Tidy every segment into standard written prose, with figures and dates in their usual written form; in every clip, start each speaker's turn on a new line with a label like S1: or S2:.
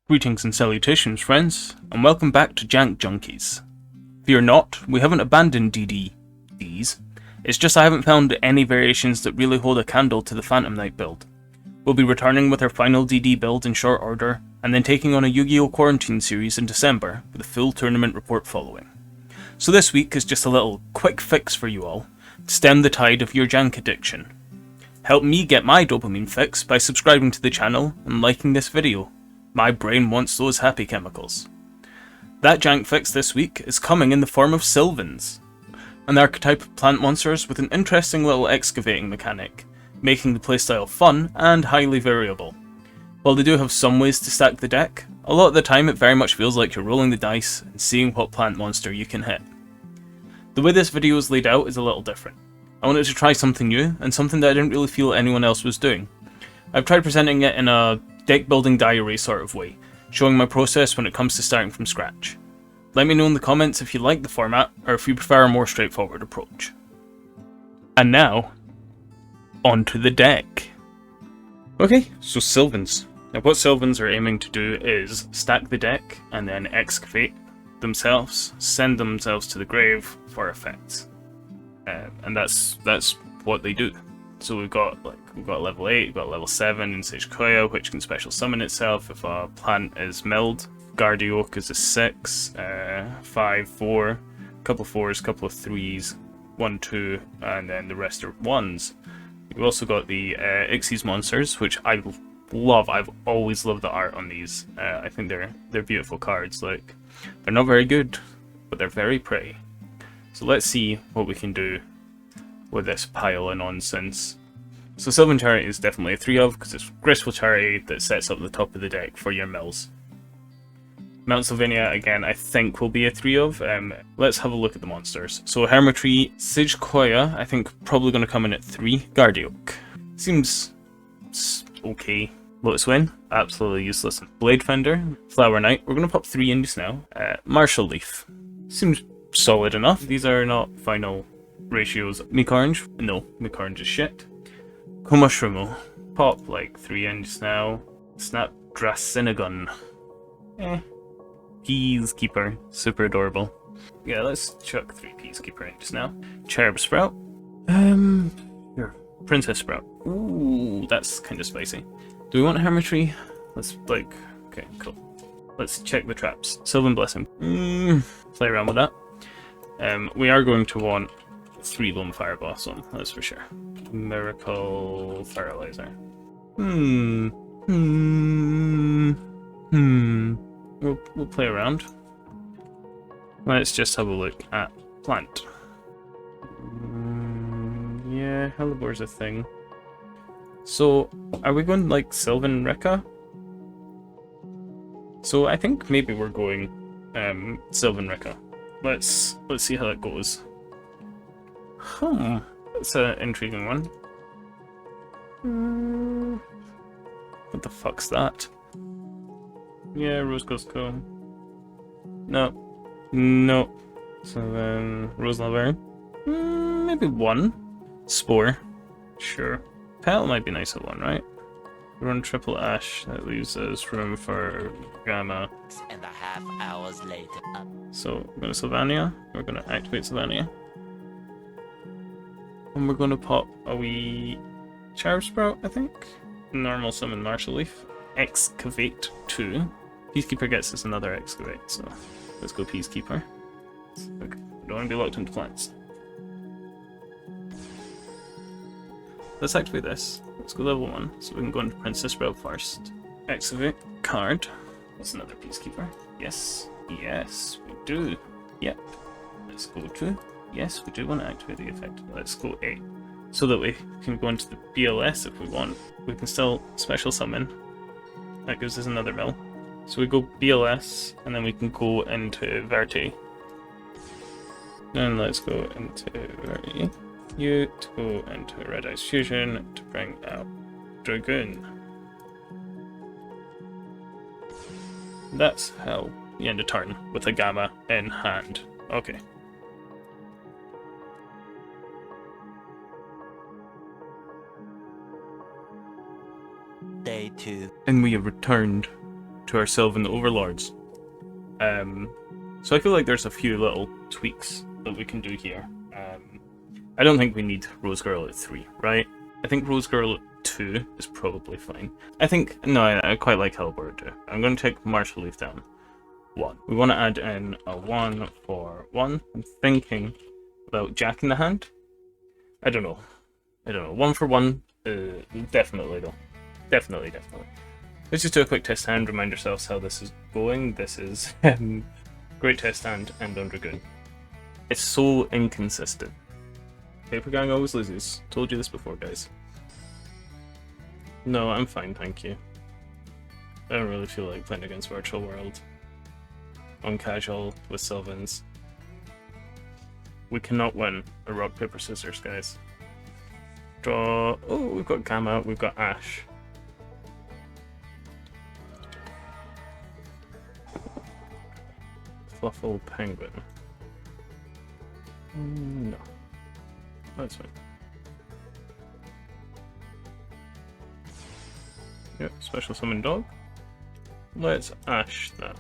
S1: Greetings and salutations, friends, and welcome back to Jank Junkies. Fear not, we haven't abandoned DDs. It's just I haven't found any variations that really hold a candle to the Phantom Knight build. We'll be returning with our final DD build in short order, and then taking on a Yu-Gi-Oh! Quarantine series in December, with a full tournament report following. So this week is just a little quick fix for you all, to stem the tide of your Jank addiction. Help me get my dopamine fix by subscribing to the channel and liking this video. My brain wants those happy chemicals. That Jank fix this week is coming in the form of Sylvans, an archetype of plant monsters with an interesting little excavating mechanic, making the playstyle fun and highly variable. While they do have some ways to stack the deck, a lot of the time it very much feels like you're rolling the dice and seeing what plant monster you can hit. The way this video is laid out is a little different. I wanted to try something new, and something that I didn't really feel anyone else was doing. I've tried presenting it in a deck building diary sort of way, showing my process when it comes to starting from scratch. Let me know in the comments if you like the format, or if you prefer a more straightforward approach. And now, onto the deck. Okay, so Sylvans. Now what Sylvans are aiming to do is stack the deck and then excavate themselves, send themselves to the grave for effects. And that's what they do. So we've got level 8, we've got level 7 in Sage Koya, which can special summon itself if a plant is milled. Guardioak is a 6, 5, 4, couple 4s, couple of 3s, 1, 2, and then the rest are 1s. We've also got the Ixies monsters, which I love. I've always loved the art on these. I think they're beautiful cards. Like, they're not very good, but they're very pretty. So let's see what we can do with this pile of nonsense. So Sylvan Charity is definitely a 3 of, because it's Graceful Charity that sets up the top of the deck for your mills. Mount Slovenia, again, I think will be a 3 of. Let's have a look at the monsters. So Hermitry, Sage Koya, I think probably going to come in at 3. Guardioak. Seems okay. Lotus Wind, absolutely useless. Blade Fender, Flower Knight, we're going to pop 3 in just now. Martial Leaf, seems solid enough. These are not final ratios. Meek Orange, no, Meek Orange is shit. Komushromo, pop like 3 in just now. Snap Dracinagun, Peacekeeper, super adorable. Yeah, let's chuck 3 Peacekeeper in just now. Cherub Sprout, here. Princess Sprout, ooh, that's kind of spicy. Do we want Hermitry? Let's okay, cool. Let's check the traps. Sylvan Blessing, play around with that. We are going to want 3 Lone Fire Blossom, that's for sure. Miracle Fertilizer. We'll play around. Let's just have a look at plant. Yeah, Hellebor's a thing. So, are we going like Sylvan Rekka? So I think maybe we're going Sylvan Rekka. Let's see how that goes. That's an intriguing one. What the fuck's that? Yeah, Rose Ghost Co. No. So then Rose Laverne. Maybe 1. Spore. Sure. Petal might be nice at 1, right? We run triple Ash. That leaves us room for Gamma.
S2: 6.5 hours later.
S1: So we're going to Sylvania. We're going to activate Sylvania. And we're going to pop a wee Cherub Sprout, I think. Normal summon Martial Leaf. Excavate 2. Peacekeeper gets us another Excavate, so let's go Peacekeeper. Okay, don't want to be locked into plants. Let's activate this. Let's go level 1, so we can go into Princess Sprout first. Excavate card. That's another Peacekeeper. Yes, we do. Yep. Let's go to. Yes, we do want to activate the effect. Let's go A. So that we can go into the BLS if we want. We can still special summon. That gives us another mill. So we go BLS, and then we can go into Verte. Then let's go into Verte. You to go into Red Eyes Fusion to bring out Dragoon. That's how you end a turn with a Gamma in hand. Okay.
S2: Day 2.
S1: And we have returned to our Sylvan Overlords. So I feel like there's a few little tweaks that we can do here. I don't think we need Rose Girl at 3, right? I think Rose Girl at 2 is probably fine. I quite like Hellbor at 2. I'm going to take Martial Leaf down 1. We want to add in a 1 for 1. I'm thinking about Jack in the hand. I don't know. 1 for 1, definitely though. Definitely. Let's just do a quick test hand, remind ourselves how this is going. This is Great Test Hand and on Dragoon. It's so inconsistent. Paper Gang always loses. Told you this before, guys. No, I'm fine, thank you. I don't really feel like playing against Virtual World. On casual with Sylvans. We cannot win a rock, paper, scissors, guys. Draw. Oh, we've got Gamma, we've got Ash. Fluffle Penguin. No. That's fine. Yep, special summon dog. Let's Ash that.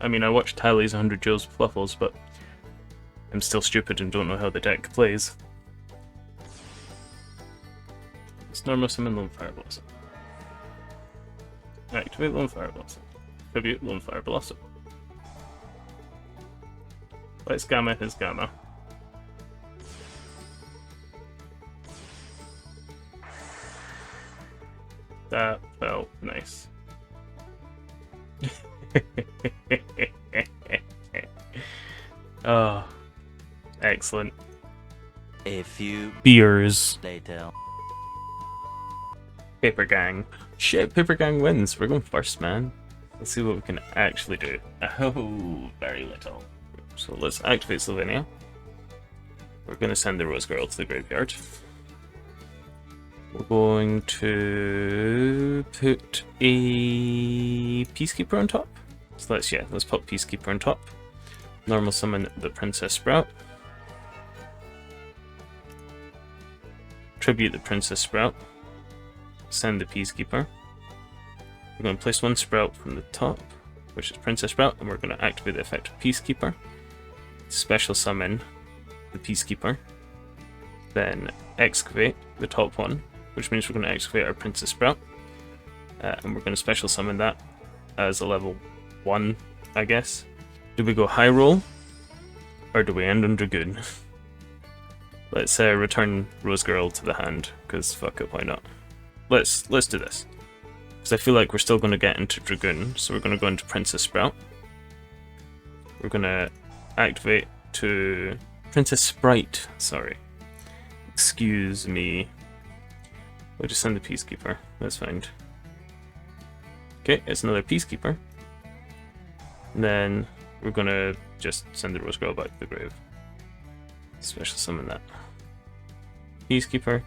S1: I mean, I watched Tally's 100 Joe's Fluffles, but I'm still stupid and don't know how the deck plays. Let's normal summon Lone Fire Blossom. Activate Lone Fire Blossom. Tribute Lone Fire Blossom. Let's Gamma his Gamma. That felt nice. Oh, excellent.
S2: A few
S1: beers
S2: later.
S1: Paper Gang. Shit, Paper Gang wins. We're going first, man. Let's see what we can actually do. Oh, very little. So let's activate Slovenia. We're going to send the Rose Girl to the graveyard. We're going to put a Peacekeeper on top. So let's put Peacekeeper on top. Normal summon the Princess Sprout. Tribute the Princess Sprout. Send the Peacekeeper. We're going to place 1 Sprout from the top, which is Princess Sprout, and we're going to activate the effect of Peacekeeper. Special summon the Peacekeeper. Then excavate the top one, which means we're going to excavate our Princess Sprout. And we're going to special summon that as a level 1, I guess. Do we go high roll? Or do we end on Dragoon? Let's return Rose Girl to the hand, because fuck it, why not? Let's do this. Because I feel like we're still going to get into Dragoon, so we're going to go into Princess Sprout. We're going to activate to Princess Sprite, sorry. Excuse me. We'll just send the Peacekeeper, that's fine. Okay, it's another Peacekeeper. And then we're going to just send the Rose Girl back to the grave. Special summon that. Peacekeeper.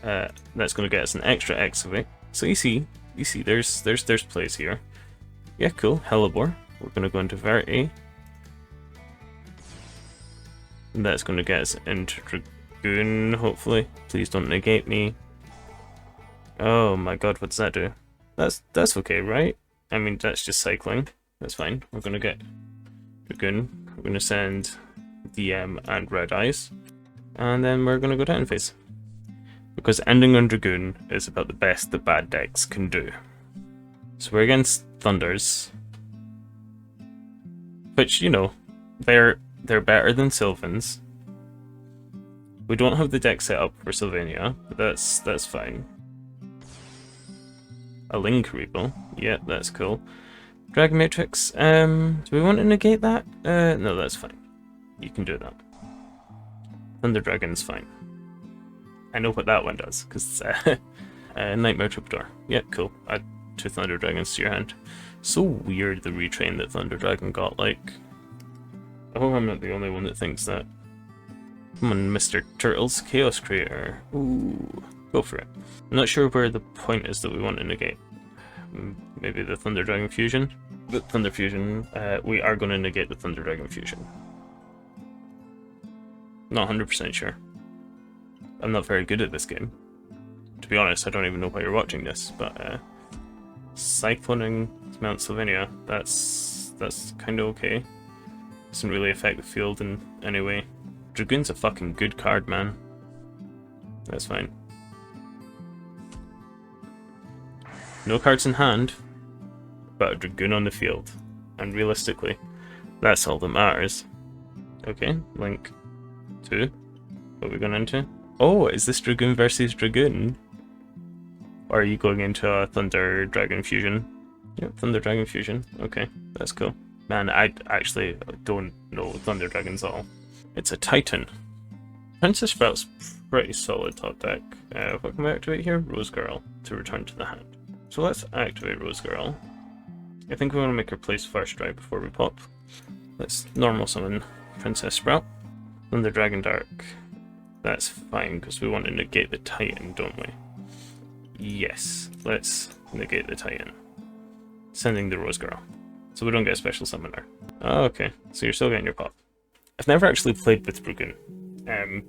S1: That's going to get us an extra excavate. So you see, there's plays here. Yeah, cool. Hellebore. We're going to go into Verity. And that's going to get us into Dragoon, hopefully. Please don't negate me. Oh my god, what does that do? That's okay, right? I mean, that's just cycling. That's fine. We're going to get Dragoon. We're going to send DM and Red Eyes. And then we're going to go down phase. Because ending on Dragoon is about the best that bad decks can do. So we're against Thunders. Which, you know, they're better than Sylvans. We don't have the deck set up for Slovenia, but that's fine. A Link Rebuild. Yeah, that's cool. Dragon Matrix. Do we want to negate that? No, that's fine. You can do that. Thunder Dragon's fine. I know what that one does, because Nightmare Troubadour. Yeah, cool. Add 2 Thunder Dragons to your hand. So weird the retrain that Thunder Dragon got, like. I hope I'm not the only one that thinks that. Come on, Mr. Turtles, Chaos Creator. Ooh, go for it. I'm not sure where the point is that we want to negate. Maybe the Thunder Dragon Fusion? But Thunder Fusion, we are going to negate the Thunder Dragon Fusion. Not 100% sure. I'm not very good at this game. To be honest, I don't even know why you're watching this, but Cycloning Mount Slovenia. That's kind of okay. Doesn't really affect the field in any way. Dragoon's a fucking good card, man. That's fine. No cards in hand, but a Dragoon on the field. And realistically, that's all that matters. Okay, link 2. What are we going into? Oh, is this Dragoon versus Dragoon? Or are you going into a Thunder Dragon Fusion? Yep, Thunder Dragon Fusion. Okay, that's cool. Man, I actually don't know Thunder Dragons at all. It's a Titan. Princess Sprout's pretty solid top deck. What can we activate here? Rose Girl to return to the hand. So let's activate Rose Girl. I think we want to make her place first right before we pop. Let's normal summon Princess Sprout. Thunder Dragon Dark. That's fine because we want to negate the Titan, don't we? Yes, let's negate the Titan. Sending the Rose Girl. So we don't get a special summoner. Oh, okay, so you're still getting your pop. I've never actually played with Dragoon,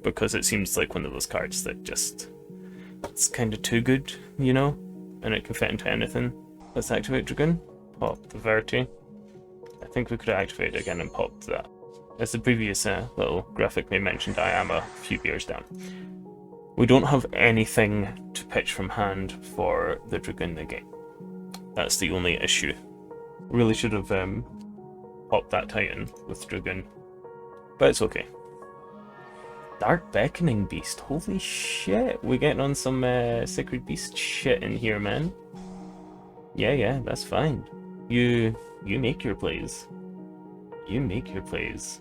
S1: because it seems like one of those cards that just... it's kind of too good, you know? And it can fit into anything. Let's activate Dragoon. Pop the Verity. I think we could activate it again and pop that. As the previous little graphic may mentioned, I am a few beers down. We don't have anything to pitch from hand for the Dragoon negate. That's the only issue. Really should have popped that Titan with Dragoon. But it's okay. Dark Beckoning Beast. Holy shit. We're getting on some Sacred Beast shit in here, man. Yeah, that's fine. You make your plays. You make your plays.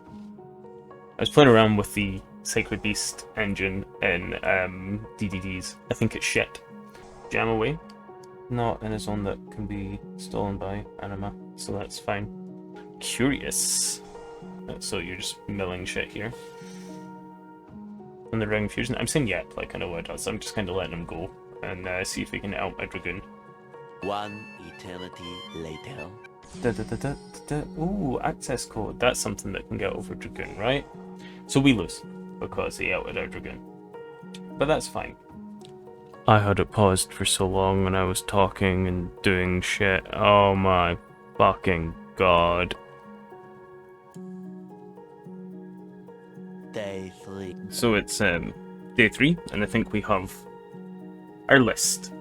S1: I was playing around with the Sacred Beast engine in DDDs. I think it's shit. Jam away. Not in a zone that can be stolen by anima, so that's fine. Curious. So you're just milling shit here. And the Ring Fusion. I'm saying yet, like I know what it does, so I'm just kind of letting him go and see if we can out my Dragoon.
S2: One eternity later.
S1: Ooh, access code. That's something that can get over Dragoon, right? So we lose because he outed our Dragoon. But that's fine. I had it paused for so long when I was talking and doing shit. Oh my fucking god.
S2: Day 3.
S1: So it's day 3, and I think we have our list.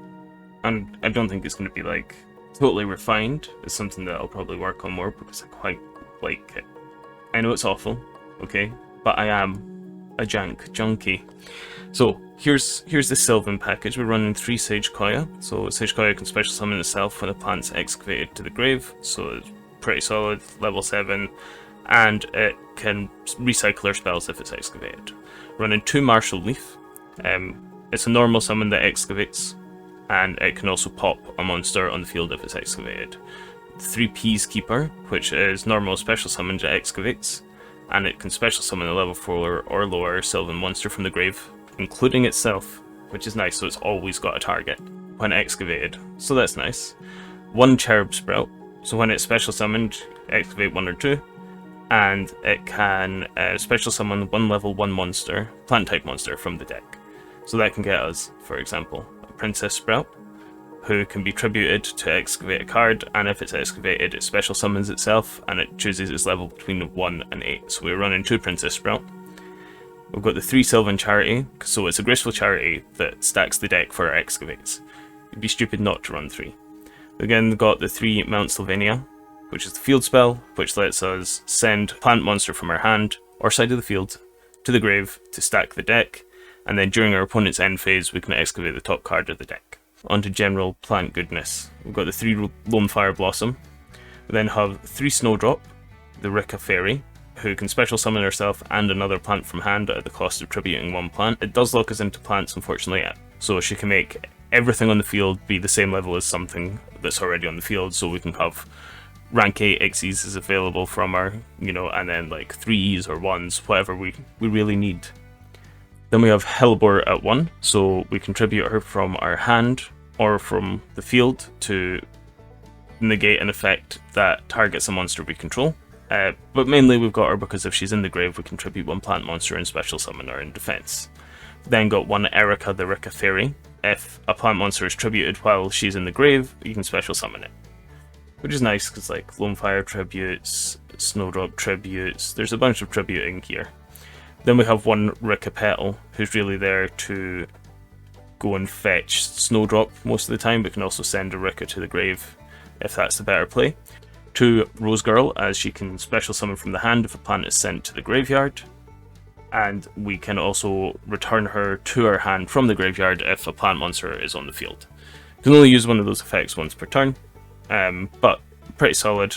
S1: And I don't think it's going to be like totally refined. It's something that I'll probably work on more because I quite like it. I know it's awful, okay, but I am a Jank Junkie. So here's the Sylvan package. We're running 3 Sage Koya. So Sage Koya can special summon itself when a plant's excavated to the grave. So it's pretty solid, level 7. And it can recycle her spells if it's excavated. Running 2 Martial Leaf. It's a normal summon that excavates. And it can also pop a monster on the field if it's excavated. 3 Peacekeeper, which is normal special summon that excavates. And it can special summon a level 4 or lower Sylvan monster from the grave, including itself, which is nice, so it's always got a target when excavated, so that's nice. 1 Cherub Sprout, so when it's special summoned, excavate 1 or 2, and it can special summon 1 level 1 monster, plant type monster from the deck. So that can get us, for example, a Princess Sprout, who can be tributed to excavate a card, and if it's excavated, it special summons itself, and it chooses its level between 1 and 8. So we're running 2 Princess Sprout. We've got the 3 Sylvan Charity, so it's a graceful charity that stacks the deck for our excavates. It'd be stupid not to run 3. We again got the 3 Mount Slovenia, which is the field spell, which lets us send plant monster from our hand, or side of the field, to the grave to stack the deck, and then during our opponent's end phase we can excavate the top card of the deck. Onto general plant goodness. We've got the 3 Lone Fire Blossom. We then have 3 Snowdrop, the Rika Fairy, who can special summon herself and another plant from hand at the cost of tributing 1 plant. It does lock us into plants, unfortunately, so she can make everything on the field be the same level as something that's already on the field, so we can have rank 8 Ixies is available from her, you know, and then like 3Es or 1s, whatever we really need. Then we have Hellbore at 1, so we contribute her from our hand or from the field to negate an effect that targets a monster we control. But mainly we've got her because if she's in the grave we contribute 1 plant monster and special summon her in defense. Then got 1 Erica the Rika Fairy. if a plant monster is tributed while she's in the grave, you can special summon it. Which is nice, because like Lonefire tributes, Snowdrop tributes, there's a bunch of tributing here. Then we have one Ricka Petal, who's really there to go and fetch Snowdrop most of the time, but can also send a Ricka to the grave if that's the better play. 2 Rose Girl, as she can special summon from the hand if a plant is sent to the graveyard. And we can also return her to her hand from the graveyard if a plant monster is on the field. You can only use one of those effects once per turn, but pretty solid.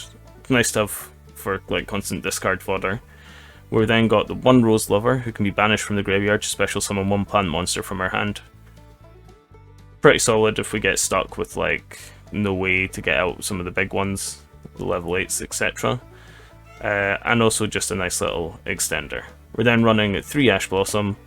S1: Nice stuff for like constant discard fodder. We've then got the 1 Rose Lover, who can be banished from the graveyard to special summon 1 plant monster from her hand. Pretty solid if we get stuck with like no way to get out some of the big ones, the level 8s, etc. And also just a nice little extender. We're then running 3 Ash Blossom,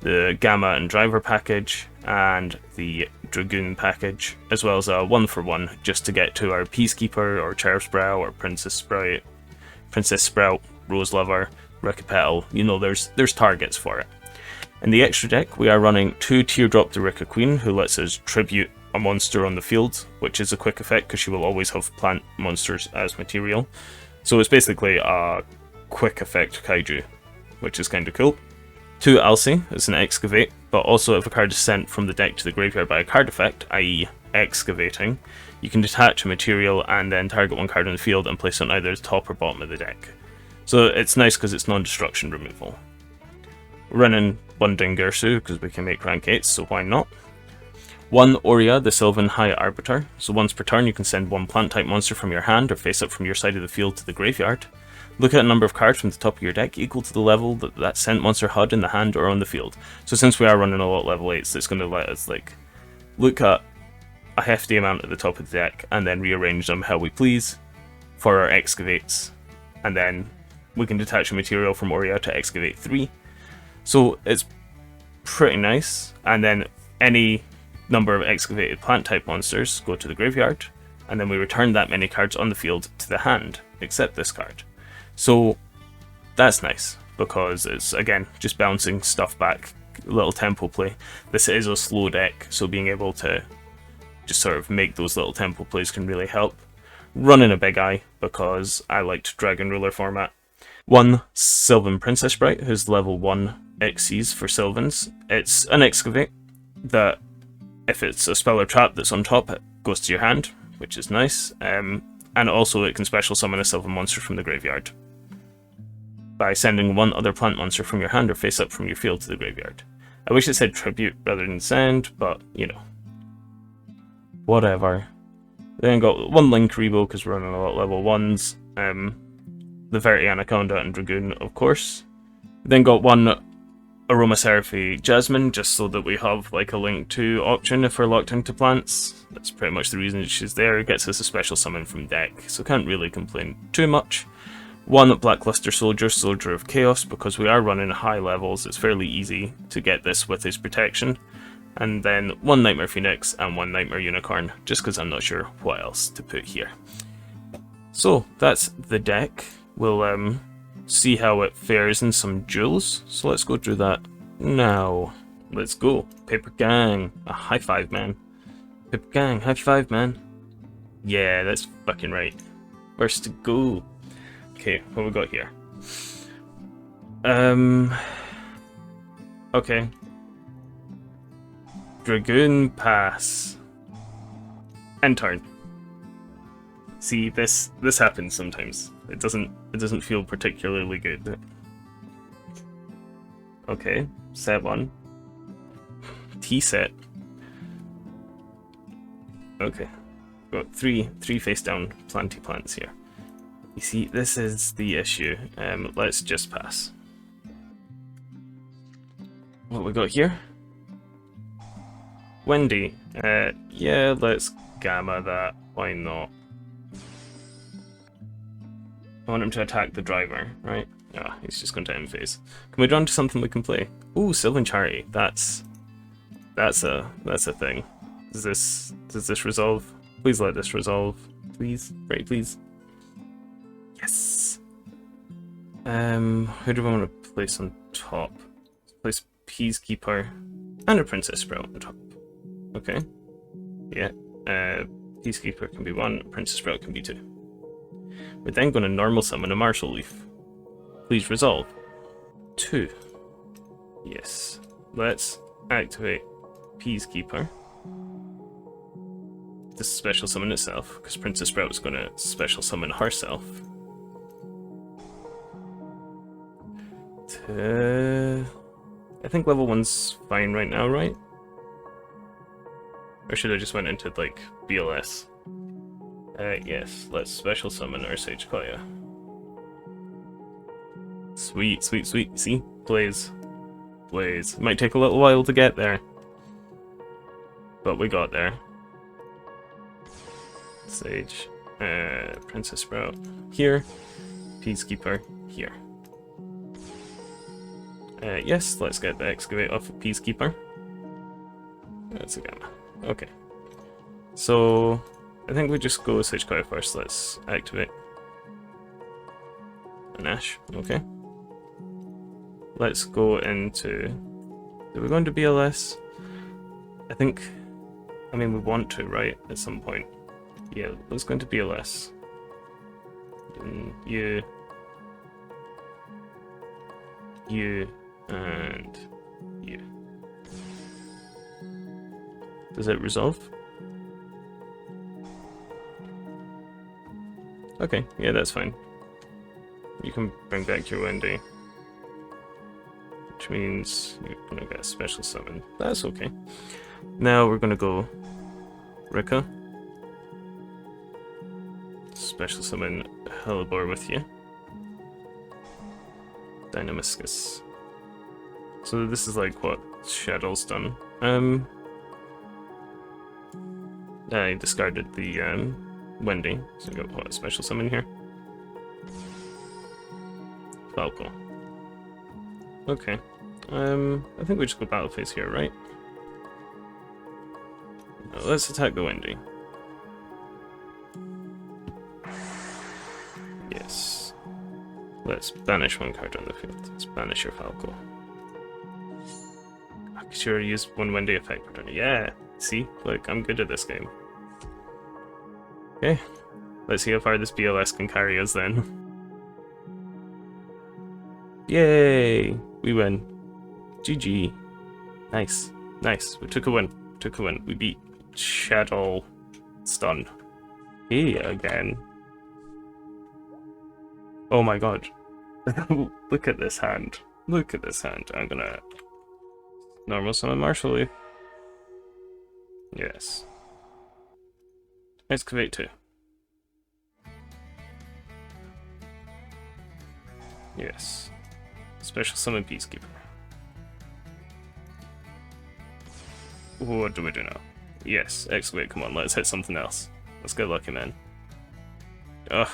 S1: the Gamma and Driver package, and the Dragoon package, as well as a 1-for-1 just to get to our Peacekeeper or Cherub's Brow or Princess Sprout, Rose Lover, Ricka Petal. You know, there's targets for it. In the extra deck, we are running 2 Teardrop the Ricka Queen, who lets us tribute a monster on the field, which is a quick effect because she will always have plant monsters as material. So it's basically a quick effect kaiju, which is kind of cool. 2 Alcey is an Excavate, but also if a card is sent from the deck to the graveyard by a card effect, i.e. excavating, you can detach a material and then target 1 card on the field and place it on either the top or bottom of the deck. So it's nice because it's non-destruction removal. We're running 1 Dingirsu because we can make rank 8s, so why not? 1 Oria, the Sylvan High Arbiter, so once per turn you can send 1 plant type monster from your hand or face up from your side of the field to the graveyard. Look at a number of cards from the top of your deck equal to the level that sent monster had in the hand or on the field. So since we are running a lot of level 8s, it's going to let us like look at a hefty amount at the top of the deck and then rearrange them how we please for our excavates. And then we can detach a material from Oria to excavate 3. So it's pretty nice. And then any number of excavated plant type monsters go to the graveyard, and then we return that many cards on the field to the hand, except this card. So that's nice, because it's, again, just bouncing stuff back, a little tempo play. This is a slow deck, so being able to just sort of make those little tempo plays can really help. Running a big eye, because I liked Dragon Ruler format. 1 Sylvan Princess Sprite, who's level 1 Xyz for Sylvans. It's an Excavate that, if it's a spell or trap that's on top, it goes to your hand, which is nice. And also it can special summon a Sylvan monster from the graveyard by sending 1 other plant monster from your hand or face up from your field to the graveyard. I wish it said tribute rather than send, but, you know. Whatever. Then got 1 Link Rebo because we're running a lot of level 1s. The Verity Anaconda and Dragoon, of course. Then got 1 Aromatherapy Jasmine, just so that we have like a link to option if we're locked into plants. That's pretty much the reason she's there. It gets us a special summon from deck, so can't really complain too much. 1 Blackluster Soldier, Soldier of Chaos, because we are running high levels, it's fairly easy to get this with his protection. And then 1 Nightmare Phoenix and 1 Nightmare Unicorn, just because I'm not sure what else to put here. So that's the deck. We'll see how it fares in some duels, so let's go through that now. Let's go. Paper Gang. A high five, man. Paper Gang, high five, man. Yeah, that's fucking right. First to go. Okay, what we got here? Okay. Dragoon pass. End turn. See, this happens sometimes. It doesn't feel particularly good. Okay, set 1. T set. Okay. Got three face down planty plants here. You see, this is the issue. Let's just pass. What we got here? Wendy. Yeah, let's gamma that. Why not? I want him to attack the driver, right? Ah, he's just going to end phase. Can we draw into something we can play? Ooh, Sylvan Charity. That's a thing. Does this resolve? Please let this resolve. Please, right? Please. Yes. Who do we want to place on top? Let's place Peacekeeper and a Princess Sprout on top.
S3: Okay. Yeah. Peacekeeper can be 1, Princess Sprout can be 2. We're then going to normal summon a Marshall Leaf. Please resolve. 2. Yes. Let's activate Peacekeeper. This special summon itself, because Princess Sprout is going to special summon herself. I think level 1's fine right now, right? Or should I just went into, like, BLS? Yes, let's special summon our Sage Kaya. Sweet, sweet, sweet. See? Blaze. Blaze. Might take a little while to get there. But we got there. Sage. Princess Sprout. Here. Peacekeeper. Here. Yes, let's get the Excavate off of Peacekeeper. That's a gamma. Okay. So, I think we just go with Sage Kaya first. Let's activate. An Ash. Okay. Let's go into... Do we go into BLS? I mean, we want to, right? At some point. Yeah, let's go into BLS. You... And you. Does it resolve? Okay, yeah, that's fine. You can bring back your Wendy. Which means you're gonna get a special summon. That's okay. Now we're gonna go Rika. Special summon Hellebore with you. Dynamiscus. So this is like what Shadow's done. I discarded the Wendy, so we got what, a special summon here. Falco. Okay. I think we just go battle phase here, right? Now let's attack the Wendy. Yes. Let's banish 1 card on the field. Let's banish your Falco. I could sure use 1 Wendy effect per turn. Yeah! See? Look, I'm good at this game. Okay. Let's see how far this BLS can carry us then. Yay! We win. GG. Nice. Nice. We took a win. Took a win. We beat Shadow Stun. Hey, again. Oh my god. Look at this hand. Look at this hand. I'm gonna... Normal summon Marshall Leaf. Yes. Excavate 2. Yes. Special summon Peacekeeper. What do we do now? Yes, excavate, come on, let's hit something else. Let's get lucky, man. Ugh.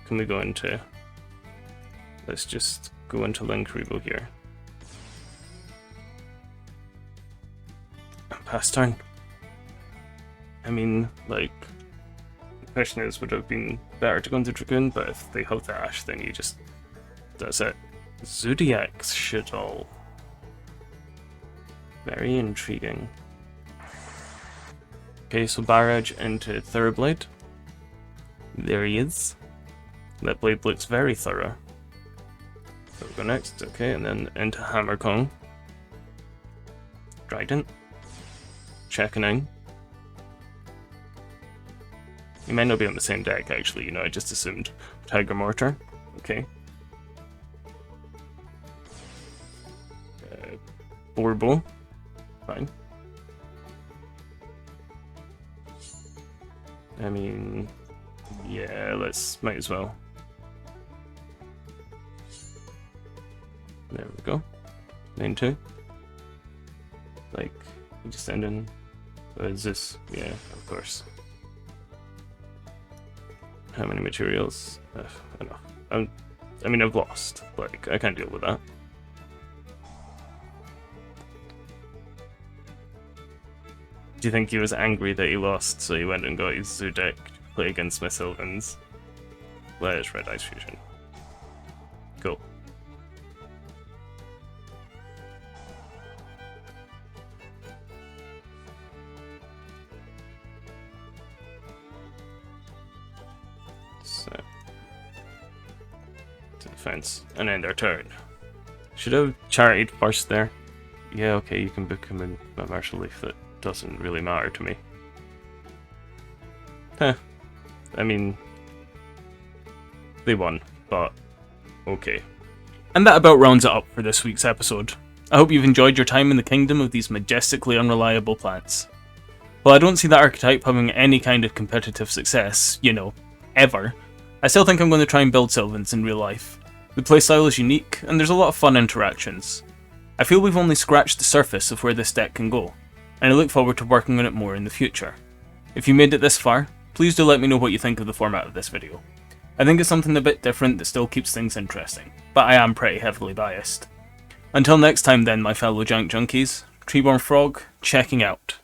S3: Can we go into... Let's just go into Linkuriboh here. Pass turn. I mean, like... The question is, would it have been better to go into Dragoon, but if they have the Ash, then you just... That's it. Zodiac shit all. Very intriguing. Okay, so Barrage into Thoroughblade. There he is. That blade looks very thorough. So we'll go next, okay, and then into Hammer Kong. Trident. Checking in. You might not be on the same deck, actually, you know, I just assumed. Tiger Mortar. Okay. Borbo. Fine. I mean, yeah, might as well. There we go. Main 2. Like, you just end in... What is this? Yeah, of course. How many materials? Enough. I mean, I've lost. Like, I can't deal with that. Do you think he was angry that he lost, so he went and got his Zoo deck to play against my Sylvans? Where's Red Ice Fusion? Cool. defense, and end our turn. Should have charted first there. Yeah, okay, you can book him in a martial leaf. That doesn't really matter to me. I mean, they won, but okay.
S1: And that about rounds it up for this week's episode. I hope you've enjoyed your time in the kingdom of these majestically unreliable plants. While I don't see that archetype having any kind of competitive success, ever, I still think I'm going to try and build Sylvans in real life. The playstyle is unique, and there's a lot of fun interactions. I feel we've only scratched the surface of where this deck can go, and I look forward to working on it more in the future. If you made it this far, please do let me know what you think of the format of this video. I think it's something a bit different that still keeps things interesting, but I am pretty heavily biased. Until next time then, my fellow Jank Junkies, Treeborn Frog, checking out.